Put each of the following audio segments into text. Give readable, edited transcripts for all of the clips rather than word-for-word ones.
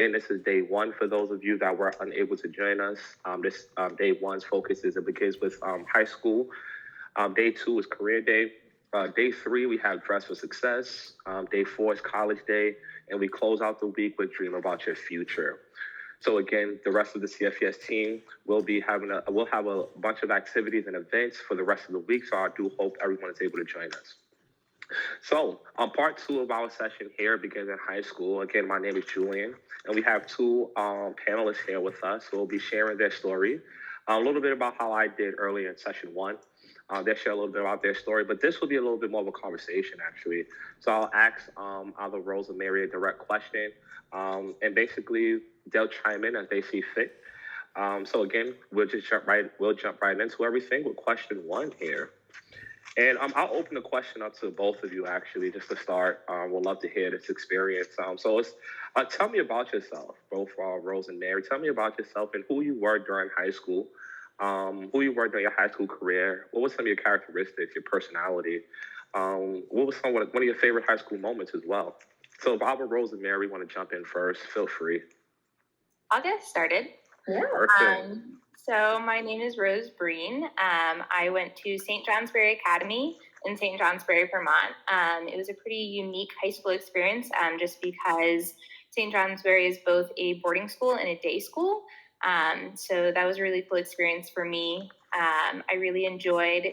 And this is day one for those of you that were unable to join us. This day one's focus is it begins with high school. Day two is career day. Day three, we have dress for success. Day four is college day. And we close out the week with dream about your future. So again, the rest of the CFES team will have a bunch of activities and events for the rest of the week. So I do hope everyone is able to join us. So part two of our session here begins in high school. Again, my name is Julian, and we have two panelists here with us who will be sharing their story. A little bit about how I did earlier in session one. They'll share a little bit about their story, but this will be a little bit more of a conversation, actually. So I'll ask either Rose or Mary a direct question, and basically they'll chime in as they see fit. So again, we'll jump right into everything with question one here. And I'll open the question up to both of you, actually, just to start. We'd love to hear this experience. Tell me about yourself, both Rose and Mary. Tell me about yourself and who you were during high school, who you were during your high school career. What were some of your characteristics, your personality? What was one of your favorite high school moments as well? So if Albert, Rose, and Mary want to jump in first, feel free. I'll get started. Yeah. Perfect. So my name is Rose Breen. I went to St. Johnsbury Academy in St. Johnsbury, Vermont. It was a pretty unique high school experience just because St. Johnsbury is both a boarding school and a day school. So that was a really cool experience for me. I really enjoyed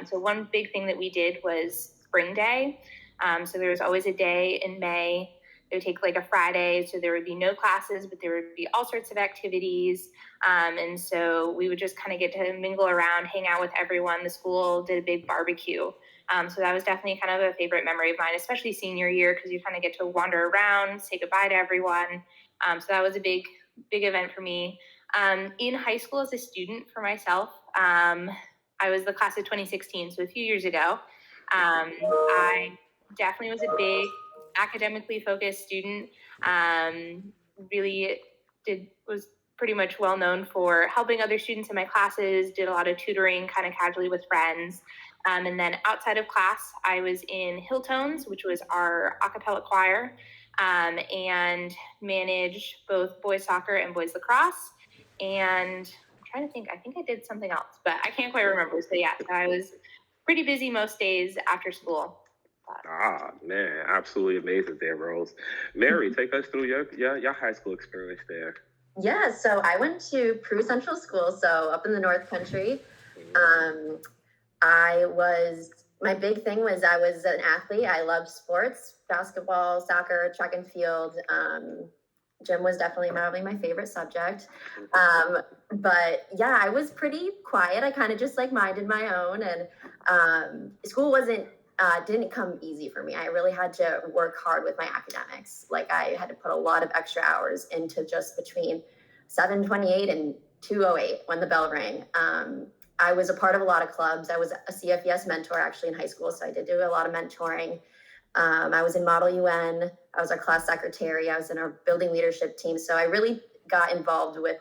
so one big thing that we did was spring day. So there was always a day in May. It would take like a Friday, so there would be no classes, but there would be all sorts of activities. And so we would just kind of get to mingle around, hang out with everyone. The school did a big barbecue. So that was definitely kind of a favorite memory of mine, especially senior year, because you kind of get to wander around, say goodbye to everyone. So that was a big event for me. In high school as a student for myself, I was the class of 2016, so a few years ago. I definitely was a big academically focused student. Was pretty much well known for helping other students in my classes, did a lot of tutoring kind of casually with friends. And then outside of class, I was in Hilltones, which was our a cappella choir, and managed both boys soccer and boys lacrosse. And I'm trying to think, I think I did something else, but I can't quite remember. So yeah, I was pretty busy most days after school. Man, absolutely amazing there, Rose. Mary, take us through your high school experience there. Yeah, so I went to Peru Central School, so up in the North Country. My big thing was I was an athlete. I loved sports, basketball, soccer, track and field. Gym was definitely probably my favorite subject. But yeah, I was pretty quiet. I kind of just like minded my own, and school didn't come easy for me. I really had to work hard with my academics. Like I had to put a lot of extra hours into just between 7:28 and 2:08 when the bell rang. I was a part of a lot of clubs. I was a CFES mentor actually in high school, so I did do a lot of mentoring. I was in Model UN. I was our class secretary. I was in our building leadership team. So I really got involved with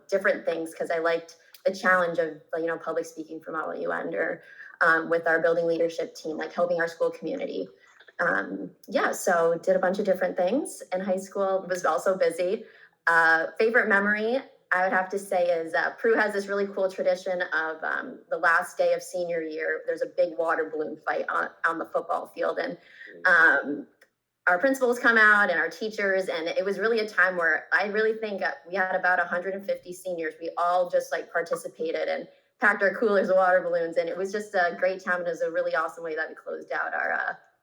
different things because I liked the challenge of public speaking for Model UN or with our building leadership team, like helping our school community. So did a bunch of different things in high school. Was also busy. Favorite memory, I would have to say, is Peru has this really cool tradition of the last day of senior year. There's a big water balloon fight on the football field, and our principals come out and our teachers, and it was really a time where I really think we had about 150 seniors. We all just like participated and packed our coolers of water balloons, and it was just a great time. And it was a really awesome way that we closed out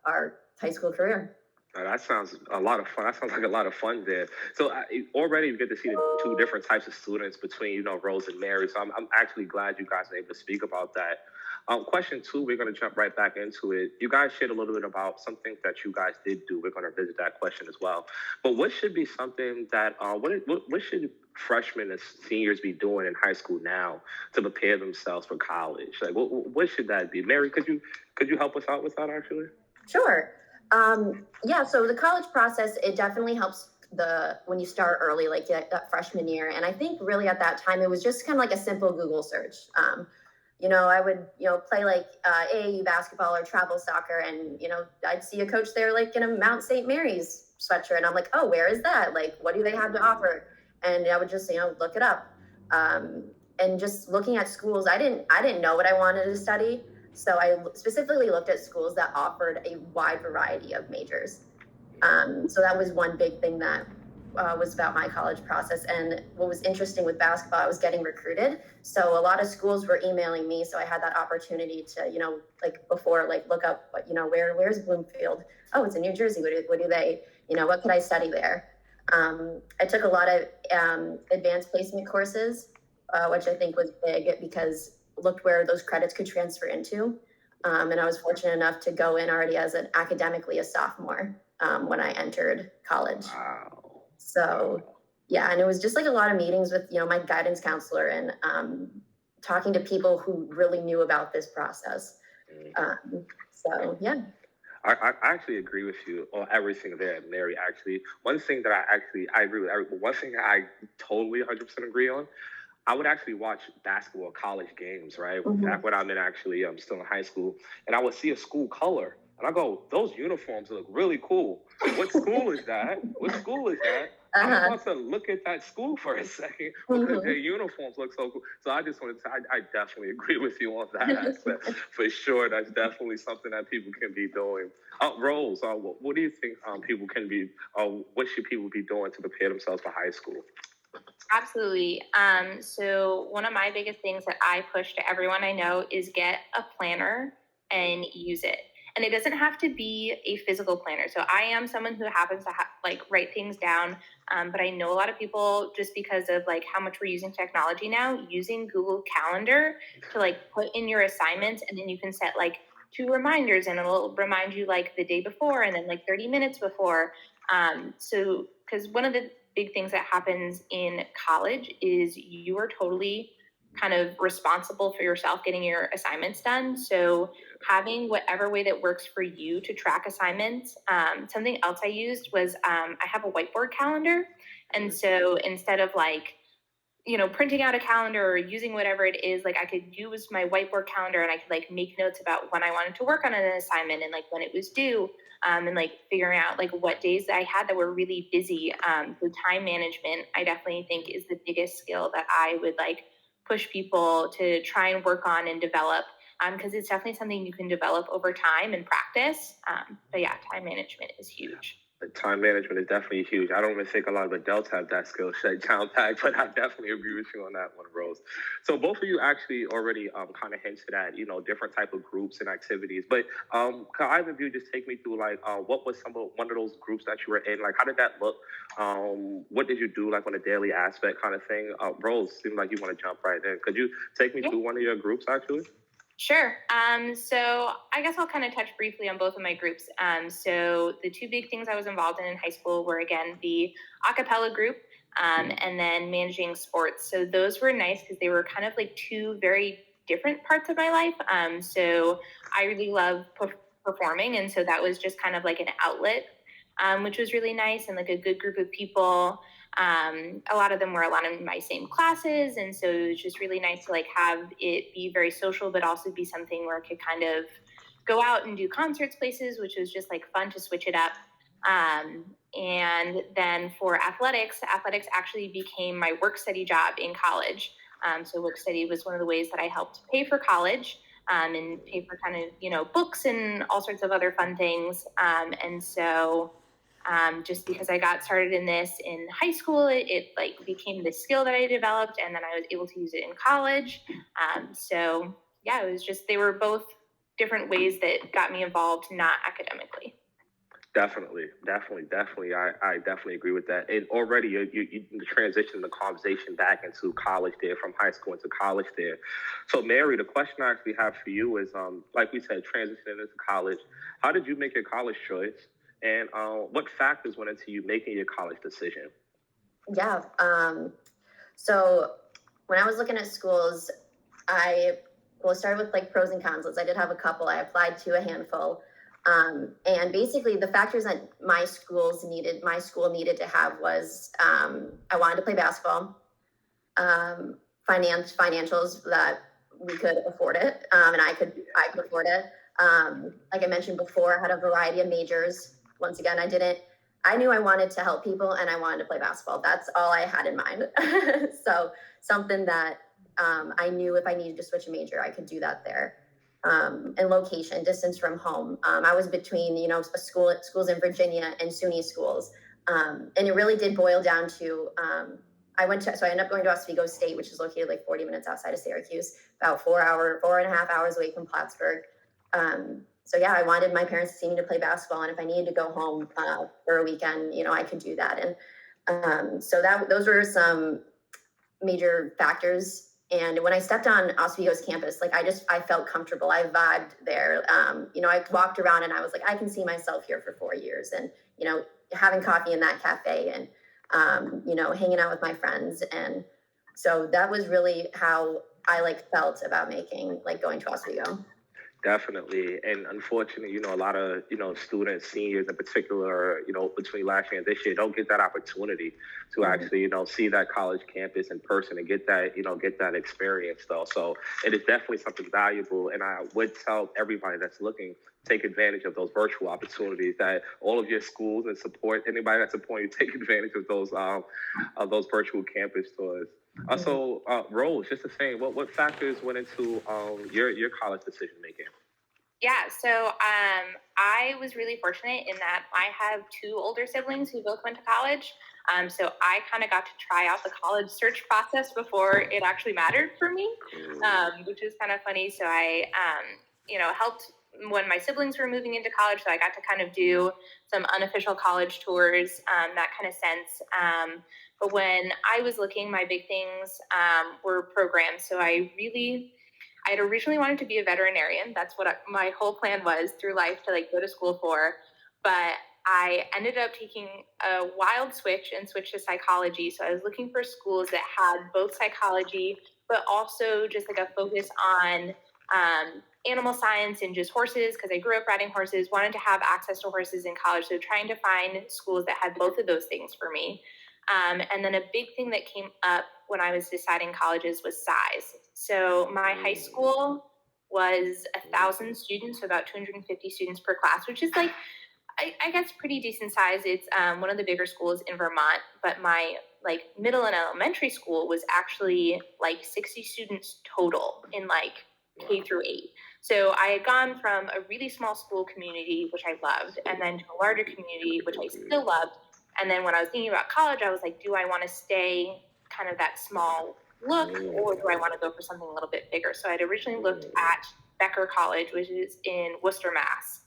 our high school career. That sounds a lot of fun. That sounds like a lot of fun there. So already you get to see the two different types of students between, Rose and Mary. So I'm actually glad you guys are able to speak about that. Question two, we're going to jump right back into it. You guys shared a little bit about something that you guys did do. We're going to visit that question as well. But what should be something that, what should freshmen and seniors be doing in high school now to prepare themselves for college? Like, what should that be? Mary, could you help us out with that actually? Sure. So the college process, it definitely helps when you start early, like that freshman year. And I think really at that time, it was just kind of like a simple Google search. I would, play like AAU basketball or travel soccer, and, I'd see a coach there like in a Mount St. Mary's sweatshirt, and I'm like, oh, where is that? Like, what do they have to offer? And I would just, look it up. And just looking at schools, I didn't know what I wanted to study. So I specifically looked at schools that offered a wide variety of majors. So that was one big thing that was about my college process. And what was interesting with basketball, I was getting recruited. So a lot of schools were emailing me. So I had that opportunity to, look up, where's Bloomfield? Oh, it's in New Jersey. What do they, what could I study there? I took a lot of advanced placement courses, which I think was big because looked where those credits could transfer into. And I was fortunate enough to go in already as academically a sophomore when I entered college. Wow. So yeah, and it was just like a lot of meetings with, my guidance counselor and talking to people who really knew about this process. So yeah. I actually agree with you on everything there, Mary. Actually, one thing that I agree with. One thing that I totally 100% agree on. I would actually watch basketball college games, right? Back when I'm still in high school, and I would see a school color, and I go, "Those uniforms look really cool. What school is that? What school is that?" I want to look at that school for a second because their uniforms look so cool. So I just wanted to, I definitely agree with you on that aspect for sure. That's definitely something that people can be doing. Rose, what do you think people can be, what should people be doing to prepare themselves for high school? Absolutely. So one of my biggest things that I push to everyone I know is get a planner and use it. And it doesn't have to be a physical planner. So I am someone who happens to write things down. But I know a lot of people, just because of how much we're using technology now, using Google Calendar to put in your assignments, and then you can set 2 reminders, and it'll remind you the day before and then 30 minutes before. So because one of the big things that happens in college is you are totally kind of responsible for yourself getting your assignments done. So having whatever way that works for you to track assignments. Something else I used was I have a whiteboard calendar. And so instead of printing out a calendar or using whatever it is, I could use my whiteboard calendar and I could make notes about when I wanted to work on an assignment and when it was due, and figuring out what days that I had that were really busy. So time management, I definitely think, is the biggest skill that I would push people to try and work on and develop, because it's definitely something you can develop over time and practice. But yeah, time management is huge. Time management is definitely huge. I don't even think a lot of adults have that skill set down pat, but I definitely agree with you on that one, Rose. So both of you actually already kind of hinted at, different type of groups and activities. But can either of you just take me through what was one of those groups that you were in? How did that look? What did you do on a daily aspect kind of thing? Rose, seemed like you want to jump right in. Could you take me through one of your groups actually? Sure. So I guess I'll kind of touch briefly on both of my groups. So the 2 big things I was involved in high school were, again, the a cappella group and then managing sports. So those were nice because they were kind of 2 very different parts of my life. So I really love performing. And so that was just kind of an outlet, which was really nice, and a good group of people. A lot of them were a lot of my same classes, and so it was just really nice to have it be very social, but also be something where I could kind of go out and do concerts places, which was just fun to switch it up. And then for athletics actually became my work study job in college. So work study was one of the ways that I helped pay for college, and pay for kind of books and all sorts of other fun things. And so just because I got started in this in high school, it became the skill that I developed, and then I was able to use it in college. So yeah, it was just, they were both different ways that got me involved, not academically. Definitely. I definitely agree with that. And already you transitioned the conversation back into college there, from high school into college there. So Mary, the question I actually have for you is, like we said, transitioning into college. How did you make your college choice? And what factors went into you making your college decision? Yeah. So when I was looking at schools, I started with pros and cons lists. I did have a couple. I applied to a handful. And basically the factors that my school needed to have was I wanted to play basketball, financials that we could afford it, and I could afford it. Like I mentioned before, I had a variety of majors. Once again, I I knew I wanted to help people and I wanted to play basketball. That's all I had in mind. So something that I knew if I needed to switch a major, I could do that there. And location, distance from home. I was between, schools in Virginia and SUNY schools. And it really did boil down to, I ended up going to Oswego State, which is located like 40 minutes outside of Syracuse, about 4.5 hours away from Plattsburgh. So yeah, I wanted my parents to see me to play basketball, and if I needed to go home for a weekend, I could do that. And so those were some major factors. And when I stepped on Oswego's campus, like I felt comfortable. I vibed there. I walked around and I was like, I can see myself here for 4 years, and having coffee in that cafe, and hanging out with my friends. And so that was really how I felt about going to Oswego. Definitely. And unfortunately, a lot of, students, seniors in particular, between last year and this year, don't get that opportunity to actually, see that college campus in person and get that experience though. So it is definitely something valuable. And I would tell everybody that's looking, take advantage of those virtual opportunities, that all of your schools and support anybody that's supporting you, take advantage of those virtual campus tours. So, Rose, just the same, what factors went into your college decision making? Yeah, so I was really fortunate in that I have two older siblings who both went to college. So I kind of got to try out the college search process before it actually mattered for me, which is kind of funny. So I, helped when my siblings were moving into college. So I got to kind of do some unofficial college tours, that kind of sense. But when I was looking, my big things were programs. So I had originally wanted to be a veterinarian. That's what my whole plan was through life, to go to school for. But I ended up taking a wild switch and switched to psychology. So I was looking for schools that had both psychology, but also just a focus on animal science and just horses, because I grew up riding horses, wanted to have access to horses in college. So trying to find schools that had both of those things for me. And then a big thing that came up when I was deciding colleges was size. So my high school was 1,000 students, so about 250 students per class, which is I guess pretty decent size. It's one of the bigger schools in Vermont, but my middle and elementary school was actually 60 students total in K through 8. So I had gone from a really small school community, which I loved, and then to a larger community, which I still loved. And then when I was thinking about college, I was like, do I want to stay kind of that small look, or do I want to go for something a little bit bigger? So I'd originally looked at Becker College, which is in Worcester, Mass.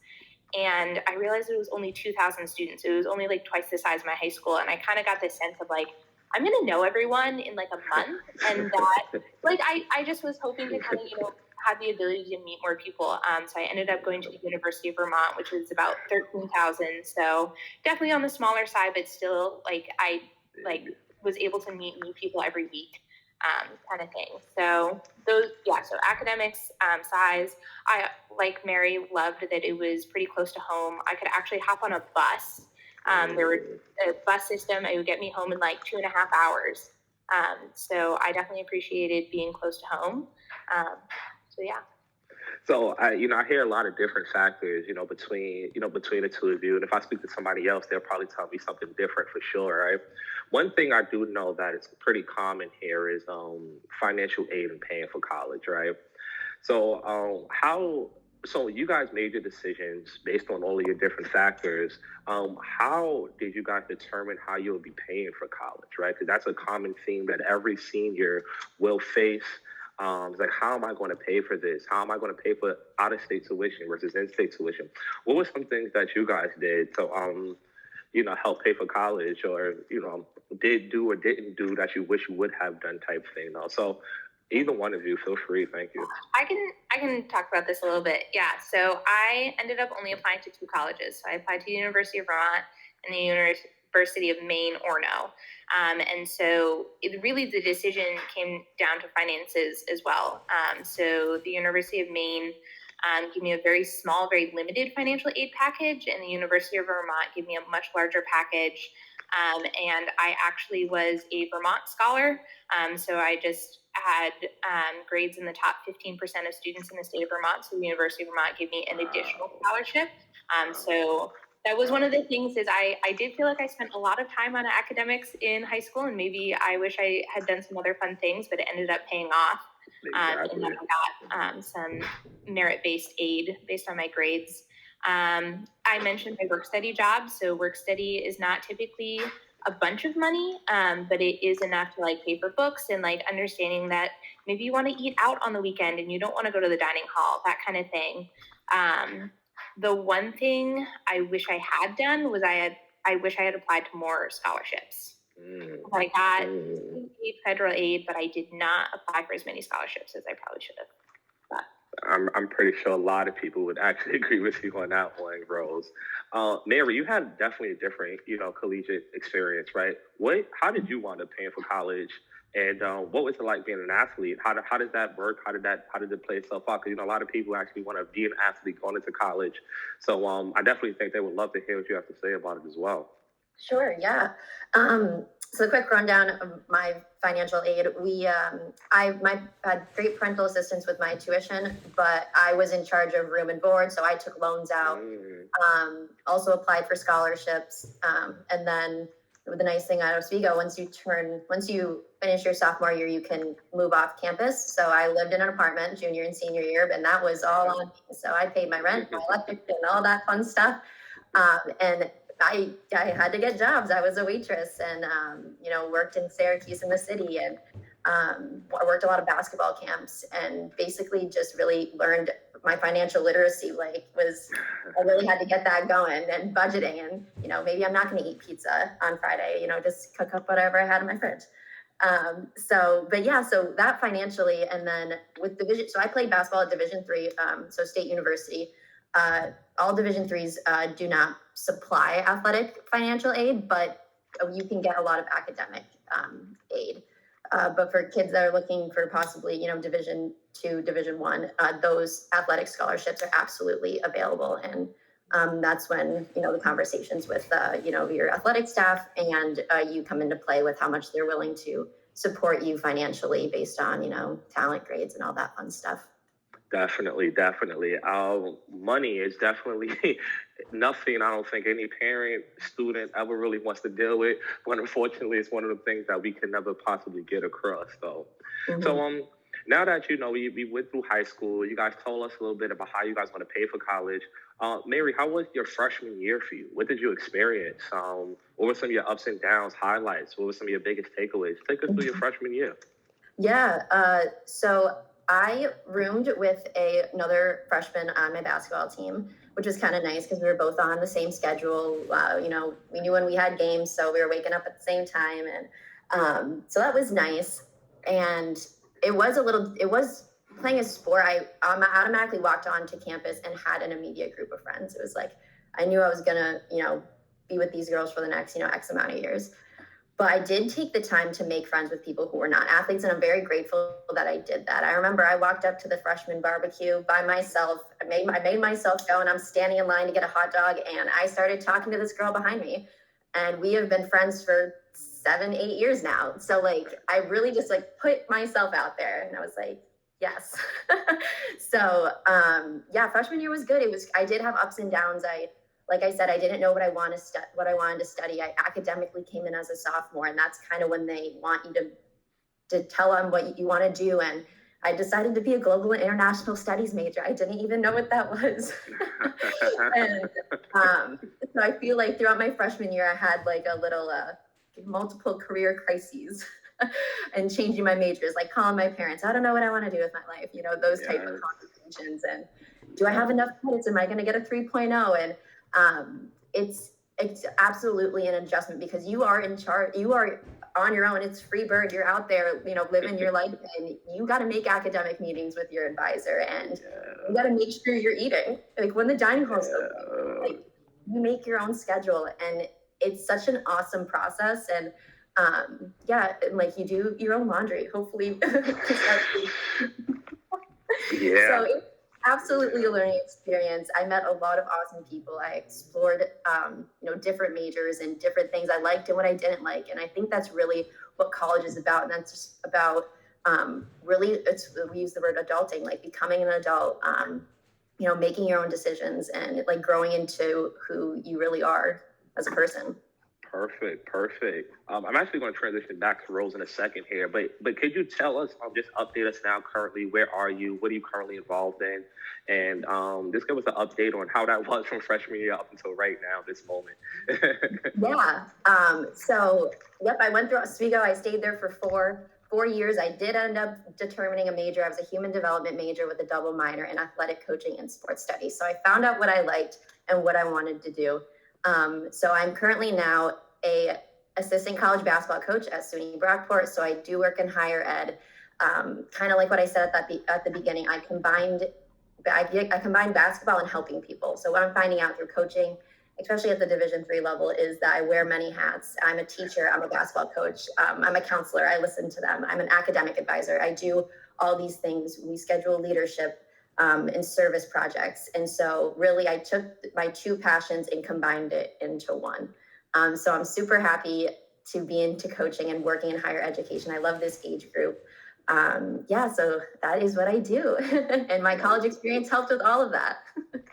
And I realized it was only 2,000 students. It was only twice the size of my high school. And I kind of got this sense of I'm going to know everyone in a month. And that, I just was hoping to kind of, have the ability to meet more people. So I ended up going to the University of Vermont, which is about 13,000. So definitely on the smaller side, but still I was able to meet new people every week, kind of thing. So so academics, size, I, like Mary, loved that it was pretty close to home. I could actually hop on a bus. There were a bus system. It would get me home in 2.5 hours. So I definitely appreciated being close to home. So yeah. So I hear a lot of different factors, between the two of you. And if I speak to somebody else, they'll probably tell me something different for sure, right? One thing I do know that is pretty common here is financial aid and paying for college, right? So so you guys made your decisions based on all of your different factors. How did you guys determine how you'll be paying for college, right? Because that's a common theme that every senior will face. It's how am I going to pay for this? How am I going to pay for out-of-state tuition versus in-state tuition? What were some things that you guys did to, help pay for college, or, did do or didn't do that you wish you would have done type thing? So either one of you, feel free. Thank you. I can talk about this a little bit. Yeah. So I ended up only applying to 2 colleges. So I applied to the University of Vermont and the University of Maine, Orono. And so the decision came down to finances as well. So the University of Maine gave me a very small, very limited financial aid package, and the University of Vermont gave me a much larger package. And I actually was a Vermont scholar. So I just had grades in the top 15% of students in the state of Vermont. So the University of Vermont gave me an additional scholarship. So that was one of the things is I did feel like I spent a lot of time on academics in high school, and maybe I wish I had done some other fun things, but it ended up paying off. Exactly. And then I got some merit-based aid based on my grades. I mentioned my work study job. So work study is not typically a bunch of money, but it is enough to like pay for books and like understanding that maybe you want to eat out on the weekend and you don't want to go to the dining hall, that kind of thing. The one thing I wish I had done was I wish I had applied to more scholarships. I got federal aid, but I did not apply for as many scholarships as I probably should have. I'm pretty sure a lot of people would actually agree with you on that one, Rose. Mary, you had definitely a different, collegiate experience, right? How did you wind up paying for college? And what was it like being an athlete? How did that work? How did it play itself out? Because a lot of people actually want to be an athlete going into college. So I definitely think they would love to hear what you have to say about it as well. Sure, yeah. So a quick rundown of my financial aid. I had great parental assistance with my tuition, but I was in charge of room and board, so I took loans out. Also applied for scholarships, and then the nice thing out of Oswego, once you finish your sophomore year, you can move off campus. So I lived in an apartment junior and senior year, and that was all on me. So I paid my rent, my electric, and all that fun stuff. And I had to get jobs. I was a waitress and, worked in Syracuse in the city, and I worked a lot of basketball camps and basically just really learned my financial literacy. I really had to get that going, and budgeting, and, maybe I'm not going to eat pizza on Friday, just cook up whatever I had in my fridge. So that financially, and then with division, so I played basketball at Division III, so State University. All Division IIIs do not supply athletic financial aid, but you can get a lot of academic aid. But for kids that are looking for possibly, Division II, Division I, those athletic scholarships are absolutely available. And that's when, the conversations with, your athletic staff and you come into play with how much they're willing to support you financially based on, talent grades and all that fun stuff. Definitely. Money is definitely nothing I don't think any parent, student ever really wants to deal with. But unfortunately, it's one of the things that we can never possibly get across, though. Mm-hmm. So now that, we went through high school, you guys told us a little bit about how you guys want to pay for college. Mary, how was your freshman year for you? What did you experience? What were some of your ups and downs, highlights? What were some of your biggest takeaways? Take us through your freshman year. Yeah, so I roomed with another freshman on my basketball team, which was kind of nice because we were both on the same schedule. We knew when we had games, so we were waking up at the same time. And so that was nice. And it was playing a sport. I automatically walked onto campus and had an immediate group of friends. It was like, I knew I was going to, be with these girls for the next, X amount of years. But I did take the time to make friends with people who were not athletes, and I'm very grateful that I did that. I remember I walked up to the freshman barbecue by myself. I made myself go, and I'm standing in line to get a hot dog, and I started talking to this girl behind me, and we have been friends for 7-8 years now. So I really just put myself out there, and I was like, yes. So freshman year was good. I did have ups and downs. Like I said, I didn't know what I wanted to study. I academically came in as a sophomore, and that's kind of when they want you to tell them what you want to do. And I decided to be a global and international studies major. I didn't even know what that was. And so I feel like throughout my freshman year, I had a little multiple career crises and changing my majors, calling my parents, I don't know what I want to do with my life, those type of conversations. And do I have enough credits? Am I going to get a 3.0? And it's absolutely an adjustment because you are in charge. You are on your own. It's free bird. You're out there, living your life, and you got to make academic meetings with your advisor, and you got to make sure you're eating. When the dining hall is open, you make your own schedule, and it's such an awesome process. And you do your own laundry, hopefully. So it's absolutely a learning experience. I met a lot of awesome people. I explored, different majors and different things I liked and what I didn't like. And I think that's really what college is about. And that's just about we use the word adulting, becoming an adult, making your own decisions and like growing into who you really are as a person. Perfect. I'm actually going to transition back to Rose in a second here, but could you tell us, just update us now currently, where are you? What are you currently involved in? And just give us an update on how that was from freshman year up until right now, this moment. Yeah. So, yep, I went through Oswego. I stayed there for four years. I did end up determining a major. I was a human development major with a double minor in athletic coaching and sports studies. So I found out what I liked and what I wanted to do. So I'm currently now a assistant college basketball coach at SUNY Brockport. So I do work in higher ed. Kind of like what I said at the beginning, I combined basketball and helping people. So what I'm finding out through coaching, especially at the Division III level, is that I wear many hats. I'm a teacher, I'm a basketball coach, I'm a counselor, I listen to them, I'm an academic advisor, I do all these things. We schedule leadership and service projects. And so really I took my two passions and combined it into one. So I'm super happy to be into coaching and working in higher education. I love this age group. So that is what I do. And my college experience helped with all of that.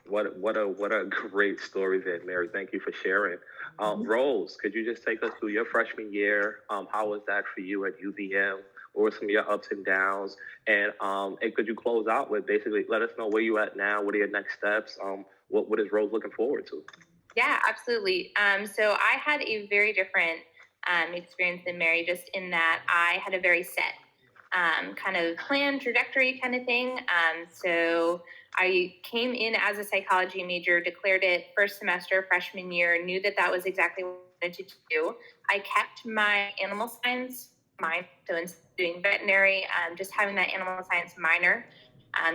What a great story there, Mary. Thank you for sharing. Rose, could you just take us through your freshman year? How was that for you at UVM? What were some of your ups and downs? And could you close out with basically let us know where you at now? What are your next steps? What is Rose looking forward to? Yeah, absolutely. So I had a very different experience than Mary, just in that I had a very set kind of plan trajectory kind of thing. So I came in as a psychology major, declared it first semester freshman year, knew that that was exactly what I wanted to do. I kept my animal science minor, so instead of doing veterinary, just having that animal science minor,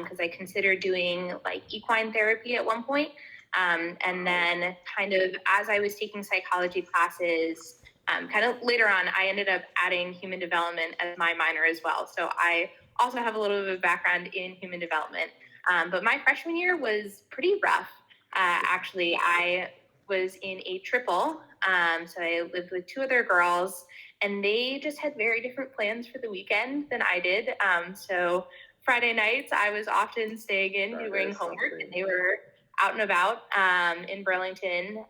because I considered doing like equine therapy at one point. And then kind of as I was taking psychology classes, kind of later on, I ended up adding human development as my minor as well. So I also have a little bit of a background in human development. But my freshman year was pretty rough. Actually, I was in a triple. So I lived with two other girls, and they just had very different plans for the weekend than I did. So Friday nights, I was often staying in doing homework, and they were out and about in Burlington.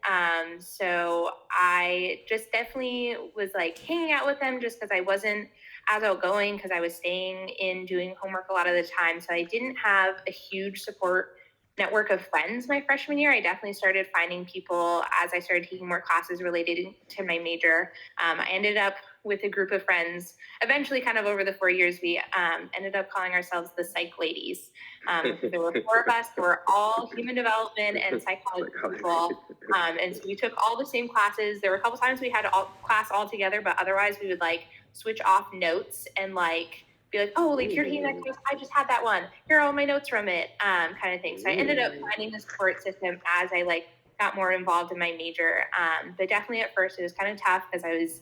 So I just definitely was like hanging out with them just because I wasn't as outgoing because I was staying in doing homework a lot of the time. So I didn't have a huge support network of friends my freshman year. I definitely started finding people as I started taking more classes related to my major. I ended up with a group of friends. Eventually, kind of over the 4 years, we ended up calling ourselves the Psych Ladies. There were four of us who were all human development and psychology people. And so we took all the same classes. There were a couple times we had class all together, but otherwise we would like switch off notes and like be like, oh, like you're taking that class, I just had that one. Here are all my notes from it, kind of thing. So I ended up finding the support system as I like got more involved in my major. But definitely at first it was kind of tough because I was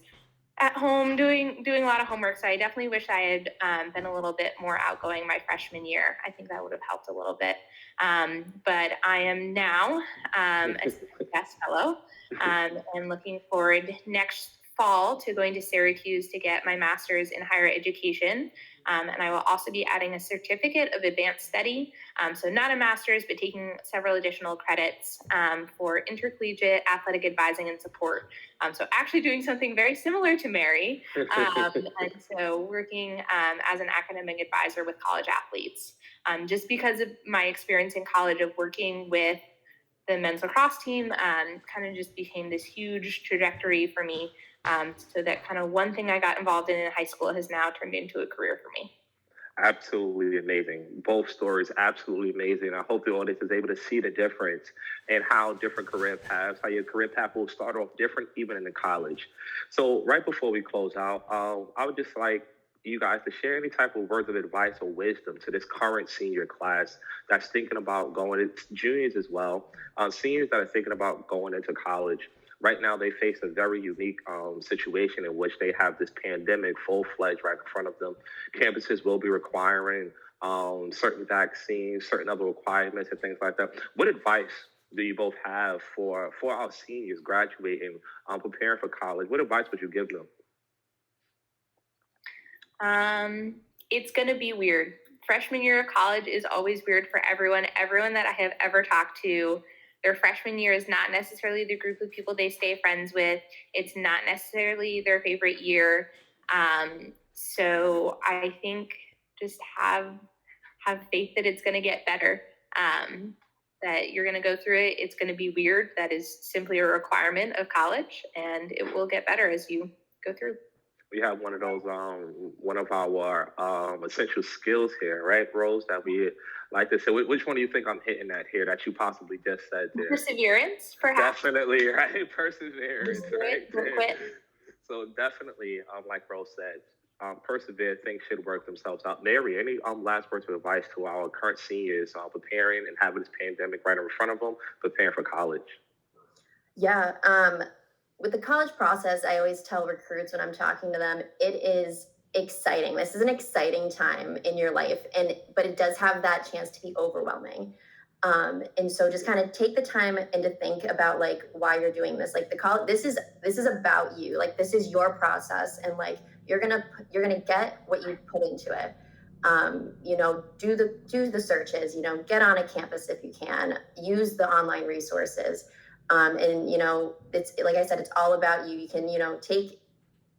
at home doing a lot of homework. So I definitely wish I had been a little bit more outgoing my freshman year. I think that would have helped a little bit. But I am now a CFES fellow and looking forward next fall to going to Syracuse to get my master's in higher education. And I will also be adding a certificate of advanced study. So not a master's, but taking several additional credits for intercollegiate athletic advising and support. So actually doing something very similar to Mary. And so working as an academic advisor with college athletes. Just because of my experience in college of working with the men's lacrosse team, kind of just became this huge trajectory for me. So that kind of one thing I got involved in high school has now turned into a career for me. Absolutely amazing. Both stories, absolutely amazing. I hope the audience is able to see the difference and how different career paths, how your career path will start off different even in the college. So right before we close out, I would just like you guys to share any type of words of advice or wisdom to this current senior class that's thinking about going, it's juniors as well, seniors that are thinking about going into college. Right now, they face a very unique situation in which they have this pandemic full-fledged right in front of them. Campuses will be requiring certain vaccines, certain other requirements and things like that. What advice do you both have for our seniors graduating, preparing for college? What advice would you give them? It's going to be weird freshman year of college is always weird for everyone. Everyone that I have ever talked to, their freshman year is not necessarily the group of people they stay friends with. It's not necessarily their favorite year. So I think just have faith that it's going to get better. That you're going to go through it. It's going to be weird. That is simply a requirement of college, and it will get better as you go through. We have one of those, one of our essential skills here, right, Rose, that we like to say. Which one do you think I'm hitting at here that you possibly just said there? Perseverance, perhaps. Definitely, right? Perseverance, right? Don't quit. So definitely, like Rose said, persevere, things should work themselves out. Mary, any last words of advice to our current seniors preparing and having this pandemic right in front of them, preparing for college? Yeah, with the college process, I always tell recruits when I'm talking to them, it is exciting. This is an exciting time in your life, but it does have that chance to be overwhelming. And so just kind of take the time and to think about like why you're doing this. Like the college, this is about you. Like this is your process, and like you're gonna get what you put into it. Do the searches. Get on a campus if you can. Use the online resources. And it's like I said, it's all about you. You can take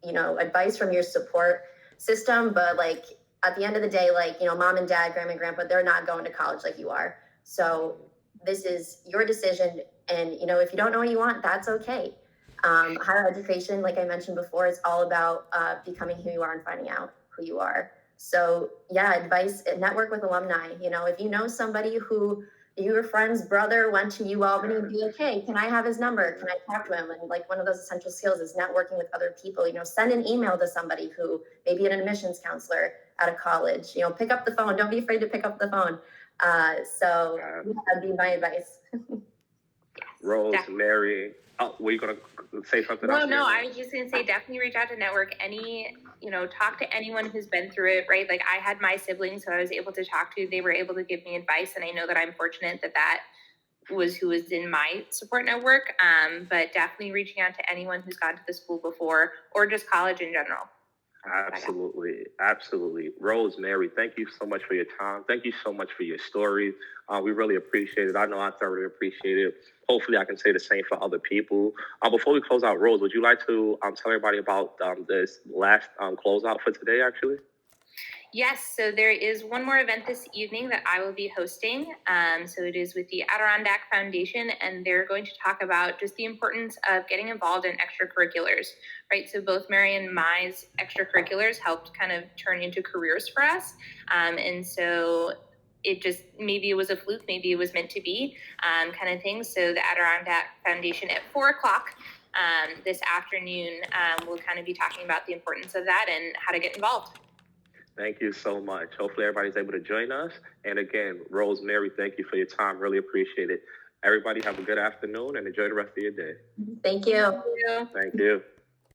advice from your support system, but like at the end of the day, like mom and dad, grandma and grandpa, they're not going to college like you are. So this is your decision, and if you don't know what you want, that's okay. Higher education, like I mentioned before, is all about becoming who you are and finding out who you are. So yeah, advice: network with alumni. If you know somebody who your friend's brother went to UAlbany, be like, hey, can I have his number? Can I talk to him? And like one of those essential skills is networking with other people. Send an email to somebody who maybe an admissions counselor at a college. Pick up the phone. Don't be afraid to pick up the phone. So that'd be my advice. Rose, Mary, were you gonna say something else? No, I was just gonna say definitely reach out to network. Talk to anyone who's been through it, right? Like I had my siblings who I was able to talk to. They were able to give me advice, and I know that I'm fortunate that was who was in my support network. But definitely reaching out to anyone who's gone to the school before or just college in general. Absolutely. Rose, Mary, thank you so much for your time. Thank you so much for your story. We really appreciate it. I know I thoroughly appreciate it. Hopefully I can say the same for other people. Before we close out, Rose, would you like to tell everybody about this last closeout for today, actually? Yes, so there is one more event this evening that I will be hosting. So it is with the Adirondack Foundation, and they're going to talk about just the importance of getting involved in extracurriculars, right? So both Mary and Mai's extracurriculars helped kind of turn into careers for us. And so it just, maybe it was a fluke, maybe it was meant to be kind of thing. So the Adirondack Foundation at 4:00 this afternoon will kind of be talking about the importance of that and how to get involved. Thank you so much. Hopefully everybody's able to join us. And again, Rose, Mary, thank you for your time. Really appreciate it. Everybody have a good afternoon and enjoy the rest of your day. Thank you. Thank you.